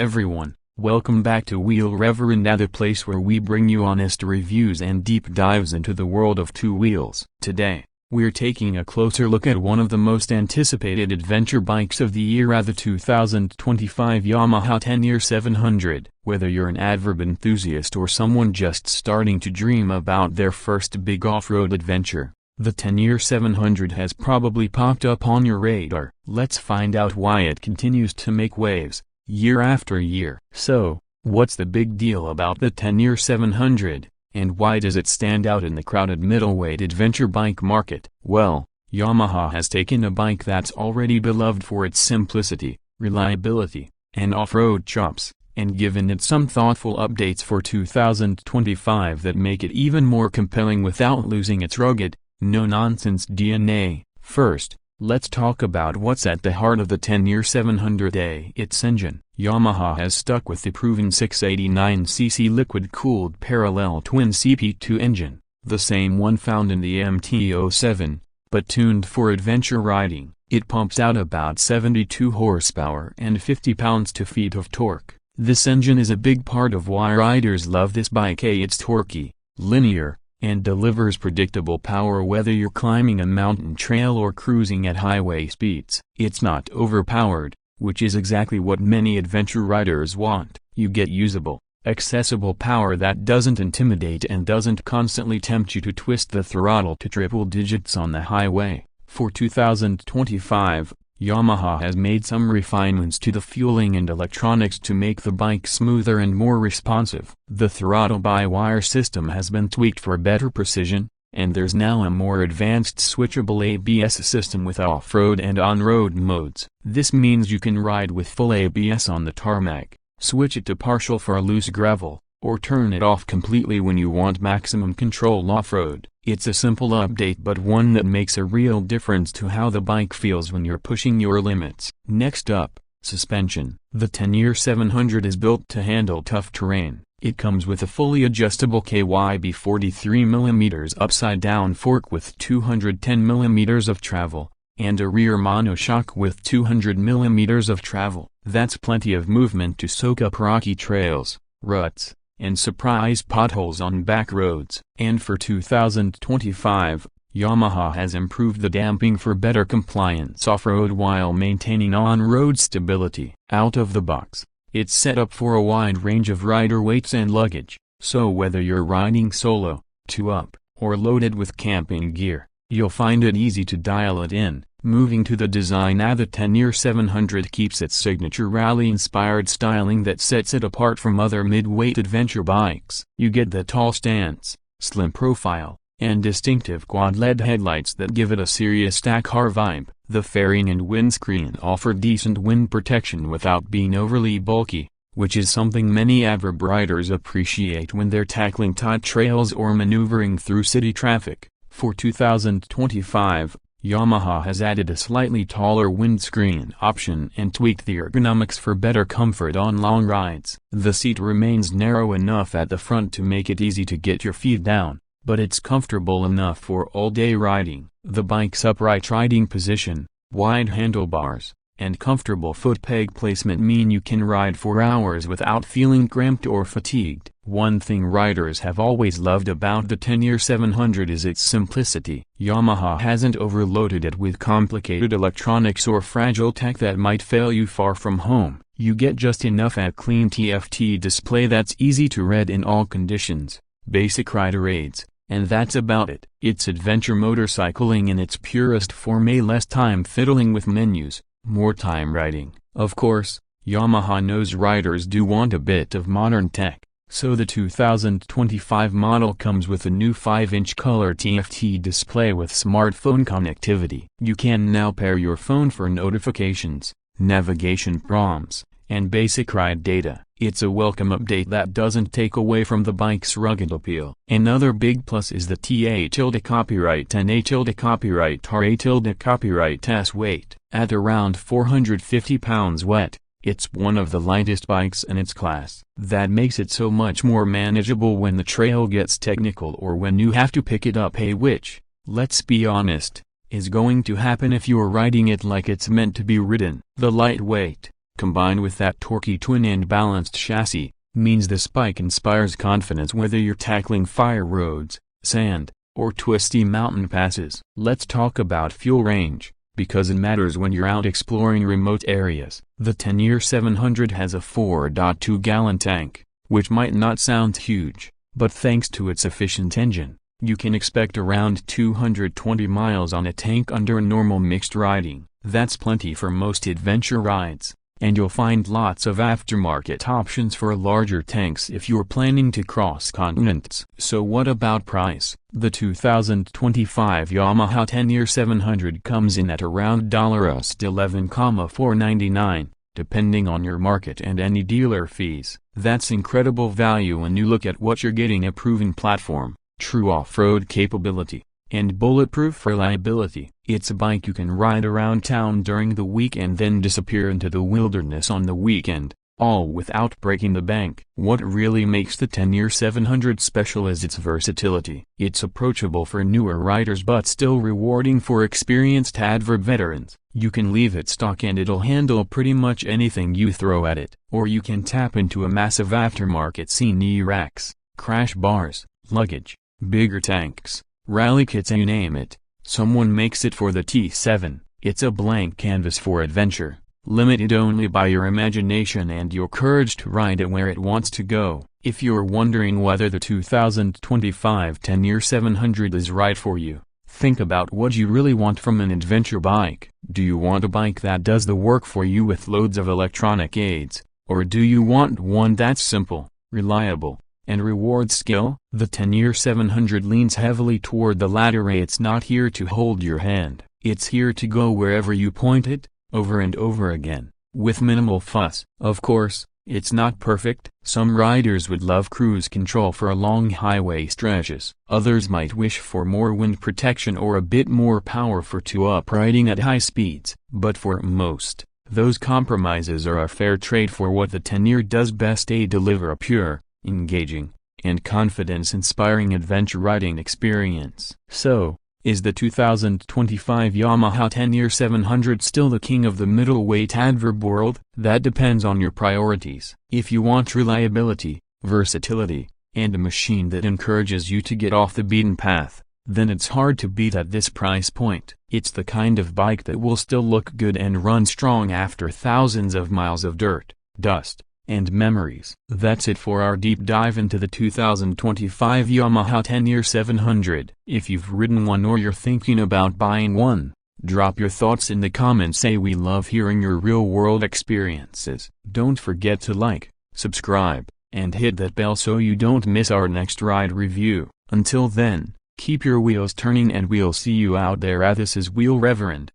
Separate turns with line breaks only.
everyone, welcome back to Wheel Reverend, the place where we bring you honest reviews and deep dives into the world of two wheels. Today, we're taking a closer look at one of the most anticipated adventure bikes of the year, the 2025 Yamaha Tenere 700. Whether you're an avid enthusiast or someone just starting to dream about their first big off-road adventure, the Tenere 700 has probably popped up on your radar. Let's find out why it continues to make waves, year after year. So, what's the big deal about the Tenere 700, and why does it stand out in the crowded middleweight adventure bike market? Well, Yamaha has taken a bike that's already beloved for its simplicity, reliability, and off-road chops, and given it some thoughtful updates for 2025 that make it even more compelling without losing its rugged, no-nonsense DNA. First, let's talk about what's at the heart of the Tenere 700A. Its engine. Yamaha has stuck with the proven 689cc liquid-cooled parallel twin CP2 engine, the same one found in the MT-07, but tuned for adventure riding. It pumps out about 72 horsepower and 50 pounds-to-feet of torque. This engine is a big part of why riders love this bike. It's torquey, linear, and delivers predictable power whether you're climbing a mountain trail or cruising at highway speeds. It's not overpowered, which is exactly what many adventure riders want. You get usable, accessible power that doesn't intimidate and doesn't constantly tempt you to twist the throttle to triple digits on the highway. For 2025, Yamaha has made some refinements to the fueling and electronics to make the bike smoother and more responsive. The throttle-by-wire system has been tweaked for better precision, and there's now a more advanced switchable ABS system with off-road and on-road modes. This means you can ride with full ABS on the tarmac, switch it to partial for loose gravel, or turn it off completely when you want maximum control off-road. It's a simple update, but one that makes a real difference to how the bike feels when you're pushing your limits. Next up, suspension. The Tenere 700 is built to handle tough terrain. It comes with a fully adjustable KYB 43mm upside-down fork with 210mm of travel, and a rear monoshock with 200mm of travel. That's plenty of movement to soak up rocky trails, ruts, and surprise potholes on back roads. And for 2025, Yamaha has improved the damping for better compliance off-road while maintaining on-road stability. Out of the box, it's set up for a wide range of rider weights and luggage, so whether you're riding solo, two-up, or loaded with camping gear, you'll find it easy to dial it in. Moving to the design, the Tenere 700 keeps its signature rally-inspired styling that sets it apart from other mid-weight adventure bikes. You get the tall stance, slim profile, and distinctive quad-LED headlights that give it a serious stack car vibe. The fairing and windscreen offer decent wind protection without being overly bulky, which is something many avid riders appreciate when they're tackling tight trails or maneuvering through city traffic. For 2025, Yamaha has added a slightly taller windscreen option and tweaked the ergonomics for better comfort on long rides. The seat remains narrow enough at the front to make it easy to get your feet down, but it's comfortable enough for all-day riding. The bike's upright riding position, wide handlebars, and comfortable foot peg placement mean you can ride for hours without feeling cramped or fatigued. One thing riders have always loved about the Tenere 700 is its simplicity. Yamaha hasn't overloaded it with complicated electronics or fragile tech that might fail you far from home. You get just enough: a clean TFT display that's easy to read in all conditions, basic rider aids, and that's about it. It's adventure motorcycling in its purest form, less time fiddling with menus, more time riding. Of course, Yamaha knows riders do want a bit of modern tech, so the 2025 model comes with a new 5-inch color TFT display with smartphone connectivity. You can now pair your phone for notifications, navigation prompts, and basic ride data. It's a welcome update that doesn't take away from the bike's rugged appeal. Another big plus is the TA-copyright NA-copyright RA-copyright S weight. At around 450 pounds wet, it's one of the lightest bikes in its class. That makes it so much more manageable when the trail gets technical or when you have to pick it up, which, let's be honest, is going to happen if you're riding it like it's meant to be ridden. The lightweight, combined with that torquey twin and balanced chassis, means this bike inspires confidence whether you're tackling fire roads, sand, or twisty mountain passes. Let's talk about fuel range, because it matters when you're out exploring remote areas. The Tenere 700 has a 4.2-gallon tank, which might not sound huge, but thanks to its efficient engine, you can expect around 220 miles on a tank under normal mixed riding. That's plenty for most adventure rides. And you'll find lots of aftermarket options for larger tanks if you're planning to cross continents. So what about price? The 2025 Yamaha Tenere 700 comes in at around $11,499, depending on your market and any dealer fees. That's incredible value when you look at what you're getting: a proven platform, true off-road capability, and bulletproof reliability. It's a bike you can ride around town during the week and then disappear into the wilderness on the weekend, all without breaking the bank. What really makes the Tenere 700 special is its versatility. It's approachable for newer riders but still rewarding for experienced adverb veterans. You can leave it stock and it'll handle pretty much anything you throw at it. Or you can tap into a massive aftermarket scene: racks, crash bars, luggage, bigger tanks, rally kits, you name it. Someone makes it for the T7. It's a blank canvas for adventure, limited only by your imagination and your courage to ride it where it wants to go. If you're wondering whether the 2025 Tenere 700 is right for you, think about what you really want from an adventure bike. Do you want a bike that does the work for you with loads of electronic aids, or do you want one that's simple, reliable, and rewards skill? The Tenere 700 leans heavily toward the latter. It's not here to hold your hand, it's here to go wherever you point it, over and over again, with minimal fuss. Of course, it's not perfect. Some riders would love cruise control for long highway stretches. Others might wish for more wind protection or a bit more power for two-up riding at high speeds. But for most, those compromises are a fair trade for what the Tenere does best: deliver a pure, engaging, and confidence-inspiring adventure riding experience. So, is the 2025 Yamaha Tenere 700 still the king of the middleweight adverb world? That depends on your priorities. If you want reliability, versatility, and a machine that encourages you to get off the beaten path, then it's hard to beat at this price point. It's the kind of bike that will still look good and run strong after thousands of miles of dirt, dust, and memories. That's it for our deep dive into the 2025 Yamaha Tenere 700. If you've ridden one or you're thinking about buying one, drop your thoughts in the comments. We love hearing your real-world experiences. Don't forget to like, subscribe, and hit that bell so you don't miss our next ride review. Until then, keep your wheels turning and we'll see you out there. This is Wheel Reverend.